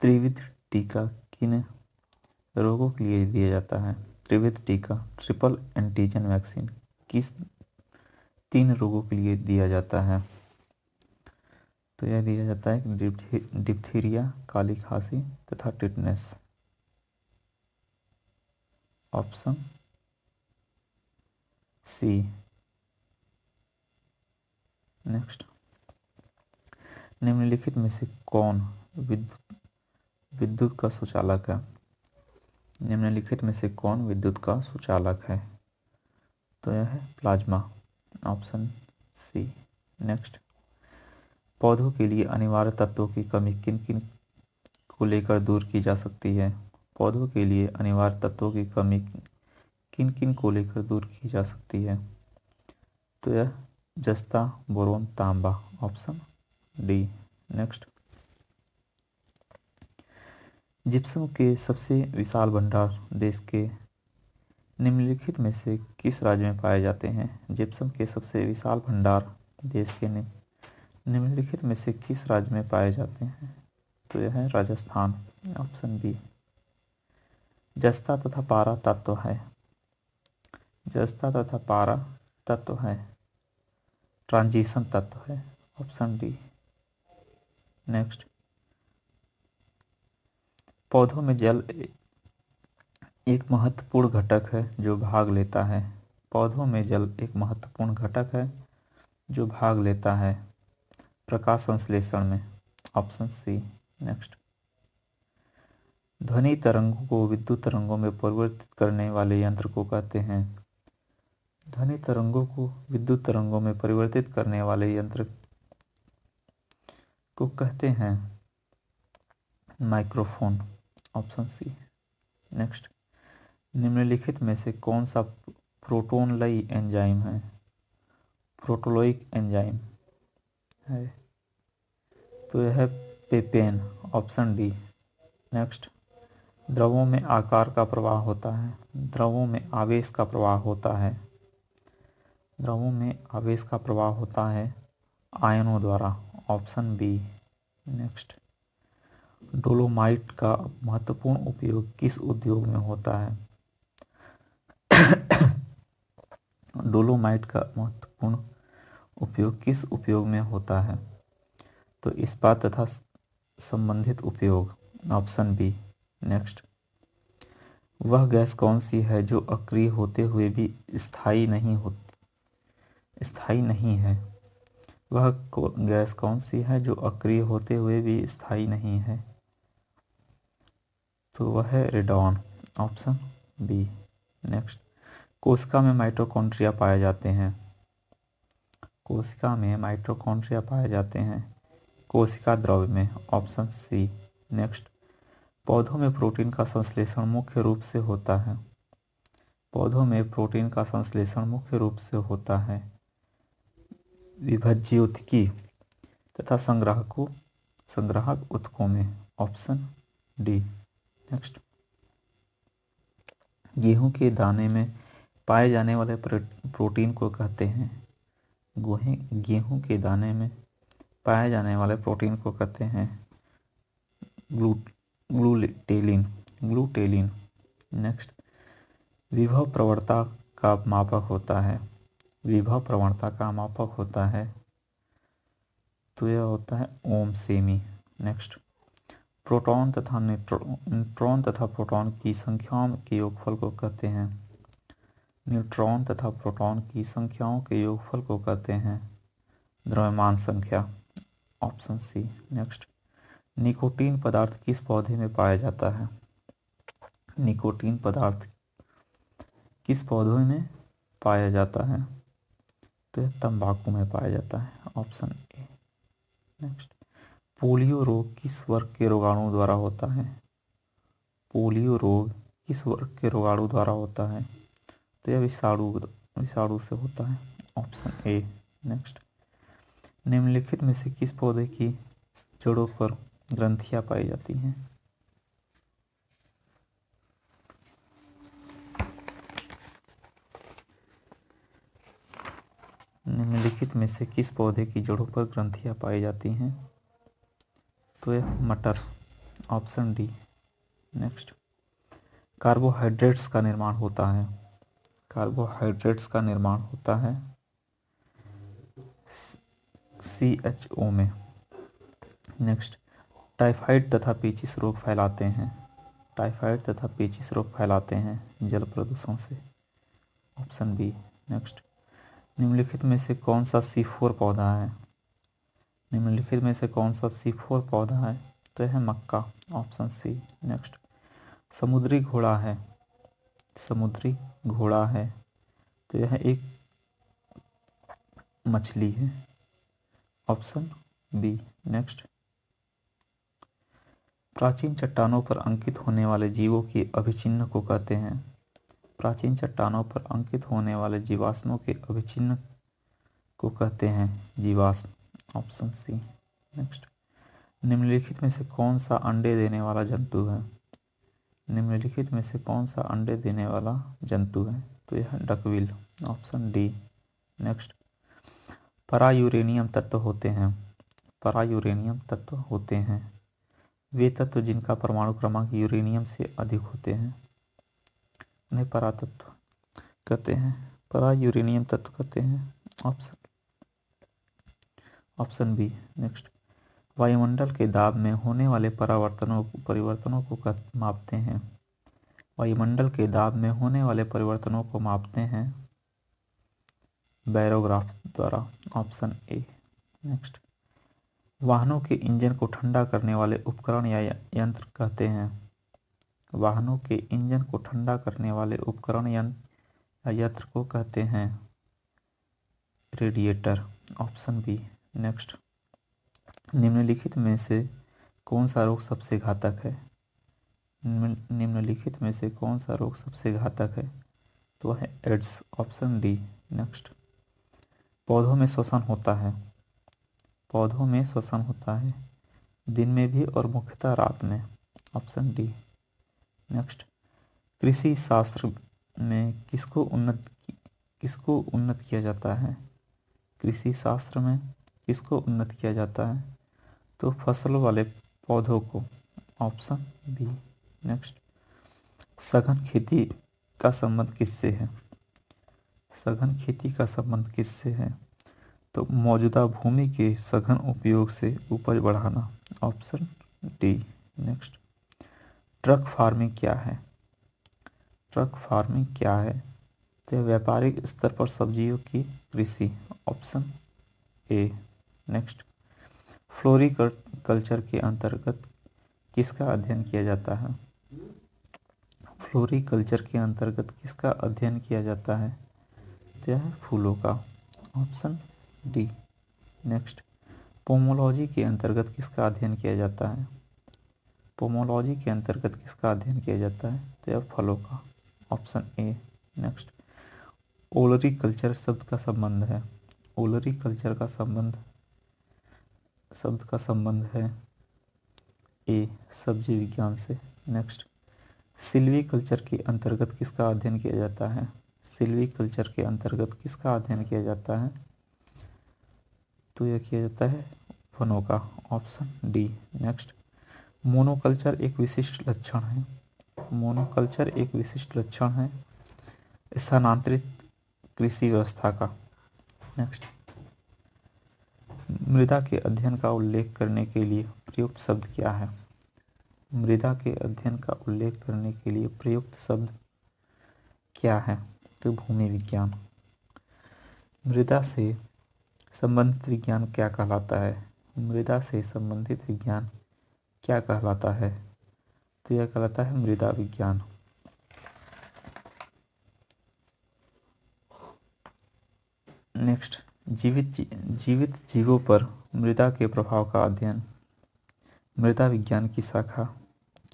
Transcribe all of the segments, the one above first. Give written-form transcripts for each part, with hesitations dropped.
त्रिविध टीका किन रोगों के लिए दिया जाता है? त्रिविध टीका ट्रिपल एंटीजन वैक्सीन किस 3 रोगों के लिए दिया जाता है? तो यह दिया जाता है डिप्थीरिया, काली खांसी तथा टिटनेस। Option C. नेक्स्ट, निम्नलिखित में से कौन विद्युत का सुचालक है? निम्नलिखित में से कौन विद्युत का सुचालक है? तो यह है प्लाज्मा। Option C. नेक्स्ट, पौधों के लिए अनिवार्य तत्वों की कमी किन किन को लेकर दूर की जा सकती है? पौधों के लिए अनिवार्य तत्वों की कमी किन किन को लेकर दूर की जा सकती है? तो यह जस्ता, बोरोन, तांबा। Option D. नेक्स्ट, जिप्सम के सबसे विशाल भंडार देश के निम्नलिखित में से किस राज्य में पाए जाते हैं? जिप्सम के सबसे विशाल भंडार देश के निम्नलिखित में से किस राज्य में पाए जाते हैं? तो यह है राजस्थान। Option B. जस्ता तथा पारा तत्व है। जस्ता तथा पारा तत्व है, ट्रांजिशन तत्व है। Option D. नेक्स्ट, पौधों में जल एक महत्वपूर्ण घटक है जो भाग लेता है। पौधों में जल एक महत्वपूर्ण घटक है जो भाग लेता है प्रकाश संश्लेषण में। Option C. नेक्स्ट, ध्वनि तरंगों को विद्युत तरंगों में परिवर्तित करने वाले यंत्र को कहते हैं। ध्वनि तरंगों को विद्युत तरंगों में परिवर्तित करने वाले यंत्र को कहते हैं माइक्रोफोन। Option C. नेक्स्ट, निम्नलिखित में से कौन सा प्रोटोनलयी एंजाइम है? प्रोटोलोइक एंजाइम है, तो यह है पेपेन। Option D. नेक्स्ट, द्रवों में आकार का प्रवाह होता है, द्रवों में आवेश का प्रवाह होता है, द्रवों में आवेश का प्रवाह होता है आयनों द्वारा। Option B. नेक्स्ट, डोलोमाइट का महत्वपूर्ण उपयोग किस उद्योग में होता है? डोलोमाइट का महत्वपूर्ण उपयोग किस उपयोग में होता है? तो इस्पात तथा संबंधित उपयोग। Option B. नेक्स्ट, वह गैस कौन सी है जो अक्रिय होते हुए भी स्थायी नहीं है? वह गैस कौन सी है जो अक्रिय होते हुए भी स्थायी नहीं है? तो वह है रेडॉन। Option B. नेक्स्ट, कोशिका में माइटोकॉन्ड्रिया पाए जाते हैं। कोशिका में माइटोकॉन्ड्रिया पाए जाते हैं कोशिका द्रव्य में। Option C. नेक्स्ट, पौधों में प्रोटीन का संश्लेषण मुख्य रूप से होता है। पौधों में प्रोटीन का संश्लेषण मुख्य रूप से होता है विभज्योतकी तथा संग्राहक ऊतकों में। Option D. नेक्स्ट, गेहूं के दाने में पाए जाने वाले प्रोटीन को कहते हैं गेहूं के दाने में पाए जाने वाले प्रोटीन को कहते हैं ग्लूटेलिन। नेक्स्ट, विभव प्रवणता का मापक होता है। विभव प्रवणता का मापक होता है, तो यह होता है ओम सेमी। नेक्स्ट, प्रोटॉन तथा न्यूट्रॉन तथा प्रोटॉन की संख्याओं के योगफल को कहते हैं। न्यूट्रॉन तथा प्रोटॉन की संख्याओं के योगफल को कहते हैं द्रव्यमान संख्या। Option C. नेक्स्ट, निकोटीन पदार्थ किस पौधे में पाया जाता है? निकोटीन पदार्थ किस पौधे में पाया जाता है? तो यह तंबाकू में पाया जाता है। Option A. नेक्स्ट, पोलियो रोग किस वर्ग के रोगाणु द्वारा होता है? पोलियो रोग किस वर्ग के रोगाणु द्वारा होता है? तो यह विषाणु से होता है। Option A. नेक्स्ट, निम्नलिखित में से किस पौधे की जड़ों पर ग्रंथियां पाई जाती हैं? निम्नलिखित में से किस पौधे की जड़ों पर ग्रंथियां पाई जाती हैं? तो यह मटर। Option D. नेक्स्ट, कार्बोहाइड्रेट्स का निर्माण होता है, कार्बोहाइड्रेट्स का निर्माण होता है CHO में। नेक्स्ट, टाइफाइड तथा पेचिश रोग फैलाते हैं, टाइफाइड तथा पेचिश रोग फैलाते हैं जल प्रदूषण से। Option B. नेक्स्ट, निम्नलिखित में से कौन सा C4 पौधा है, निम्नलिखित में से कौन सा C4 पौधा है, तो यह मक्का। Option C. नेक्स्ट, समुद्री घोड़ा है, समुद्री घोड़ा है, तो यह एक मछली है। Option B. नेक्स्ट, प्राचीन चट्टानों पर अंकित होने वाले जीवों की अभिचिह्न को कहते हैं, प्राचीन चट्टानों पर अंकित होने वाले जीवाश्मों के अभिचिह्न को कहते हैं जीवाश्म। Option C. नेक्स्ट, निम्नलिखित में से कौन सा अंडे देने वाला जंतु है, निम्नलिखित में से कौन सा अंडे देने वाला जंतु है, तो यह डकविल। Option D. नेक्स्ट, परायूरेनियम तत्व होते हैं, परायूरेनियम तत्व होते हैं वे तत्व जिनका परमाणु क्रमांक यूरेनियम से अधिक होते हैं, उन्हें परातत्व कहते हैं, परायूरेनियम तत्व कहते हैं। Option B. नेक्स्ट, वायुमंडल के दाब में होने वाले परिवर्तनों को मापते हैं, वायुमंडल के दाब में होने वाले परिवर्तनों को मापते हैं बैरोग्राफ द्वारा। Option A. नेक्स्ट, वाहनों के इंजन को ठंडा करने वाले उपकरण या यंत्र कहते हैं, वाहनों के इंजन को ठंडा करने वाले उपकरण या यंत्र को कहते हैं रेडिएटर। Option B. नेक्स्ट, निम्नलिखित में से कौन सा रोग सबसे घातक है, निम्नलिखित में से कौन सा रोग सबसे घातक है, तो वह है एड्स। Option D. नेक्स्ट, पौधों में श्वसन होता है, पौधों में श्वसन होता है दिन में भी और मुख्यतः रात में। Option D. नेक्स्ट, कृषि शास्त्र में किसको उन्नत किया जाता है, कृषि शास्त्र में किसको उन्नत किया जाता है, तो फसल वाले पौधों को। Option B. नेक्स्ट, सघन खेती का संबंध किससे है, सघन खेती का संबंध किससे है, तो मौजूदा भूमि के सघन उपयोग से उपज बढ़ाना। Option D. Next, truck farming क्या है, ट्रक फार्मिंग क्या है, तो व्यापारिक स्तर पर सब्जियों की कृषि। Option A. नेक्स्ट, फ्लोरीकल्चर के अंतर्गत किसका अध्ययन किया जाता है, फ्लोरीकल्चर के अंतर्गत किसका अध्ययन किया जाता है, तो यह फूलों का। Option D. नेक्स्ट, पोमोलॉजी के अंतर्गत किसका अध्ययन किया जाता है, पोमोलॉजी के अंतर्गत किसका अध्ययन किया जाता है, तो यह फलों का। Option A. नेक्स्ट, ओलरी कल्चर शब्द का संबंध है, ओलरी कल्चर का शब्द का संबंध है ए सब्जी विज्ञान से। नेक्स्ट, सिल्वी कल्चर के अंतर्गत किसका अध्ययन किया जाता है, सिल्वी कल्चर के अंतर्गत किसका अध्ययन किया जाता है, तो यह किया जाता है वनों का। Option D. नेक्स्ट, मोनोकल्चर एक विशिष्ट लक्षण है, मोनोकल्चर एक विशिष्ट लक्षण है स्थानांतरित कृषि व्यवस्था का। नेक्स्ट, मृदा के अध्ययन का उल्लेख करने के लिए प्रयुक्त शब्द क्या है, मृदा के अध्ययन का उल्लेख करने के लिए प्रयुक्त शब्द क्या है, तो भूमि विज्ञान। मृदा से संबंधित विज्ञान क्या कहलाता है, मृदा से संबंधित विज्ञान क्या कहलाता है, तो यह कहलाता है मृदा विज्ञान। नेक्स्ट, जीवित जीवों पर मृदा के प्रभाव का अध्ययन मृदा विज्ञान की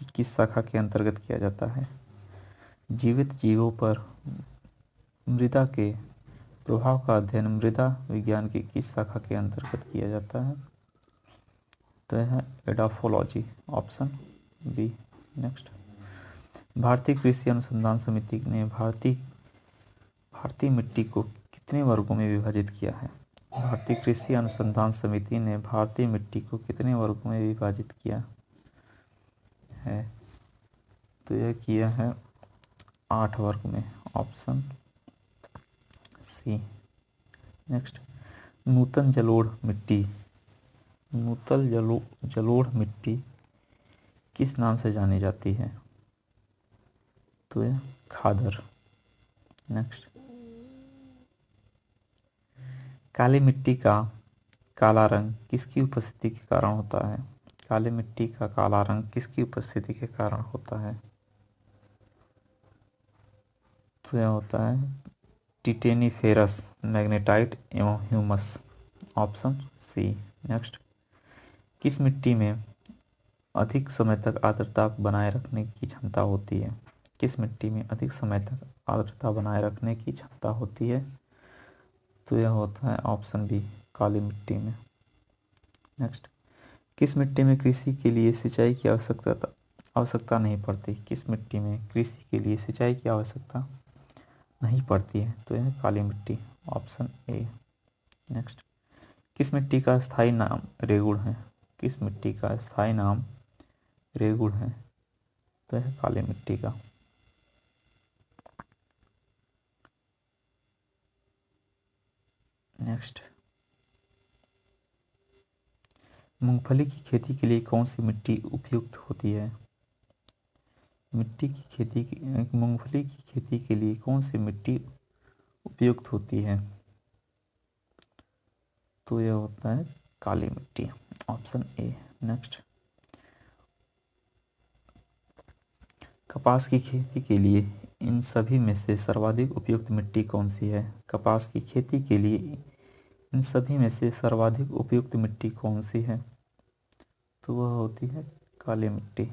किस शाखा के अंतर्गत किया जाता है, जीवित जीवों पर मृदा के प्रभाव का अध्ययन मृदा विज्ञान की किस शाखा के अंतर्गत किया जाता है, तो यह है एडाफोलॉजी। Option B. नेक्स्ट, भारतीय कृषि अनुसंधान समिति ने भारतीय मिट्टी को कितने वर्गों में विभाजित किया है, भारतीय कृषि अनुसंधान समिति ने भारतीय मिट्टी को कितने वर्गों में विभाजित किया, है, तो यह किया है 8 वर्ग में, ऑप्शन सी। नेक्स्ट, नूतन जलोढ़ मिट्टी, नूतन जलोढ़ मिट्टी किस नाम से जानी जाती है, तो यह खादर। नेक्स्ट, काली मिट्टी का काला रंग किसकी उपस्थिति के कारण होता है, काली मिट्टी का काला रंग किसकी उपस्थिति के कारण होता है, तो यह होता है टिटेनीफेरस, मैग्नेटाइट एवं ह्यूमस, ऑप्शन सी। नेक्स्ट, किस मिट्टी में अधिक समय तक आर्द्रता बनाए रखने की क्षमता होती है, किस मिट्टी में अधिक समय तक आर्द्रता बनाए रखने की क्षमता होती है, तो यह होता है ऑप्शन बी, काली मिट्टी में। नेक्स्ट, किस मिट्टी में कृषि के लिए सिंचाई की आवश्यकता नहीं पड़ती, किस मिट्टी में कृषि के लिए सिंचाई की आवश्यकता नहीं पड़ती है, तो यह काली मिट्टी, ऑप्शन ए। नेक्स्ट, किस मिट्टी का स्थायी नाम रेगुड़ है, किस मिट्टी का स्थायी नाम रेगुड़ है, तो यह काली मिट्टी का। नेक्स्ट, मूंगफली की खेती के लिए कौन सी मिट्टी उपयुक्त होती है, मूंगफली की खेती के लिए कौन सी मिट्टी उपयुक्त होती है, तो यह होता है काली मिट्टी, ऑप्शन ए। नेक्स्ट, कपास की खेती के लिए इन सभी में से सर्वाधिक उपयुक्त मिट्टी कौन सी है, कपास की खेती के लिए इन सभी में से सर्वाधिक उपयुक्त मिट्टी कौन सी है, तो वह होती है काली मिट्टी।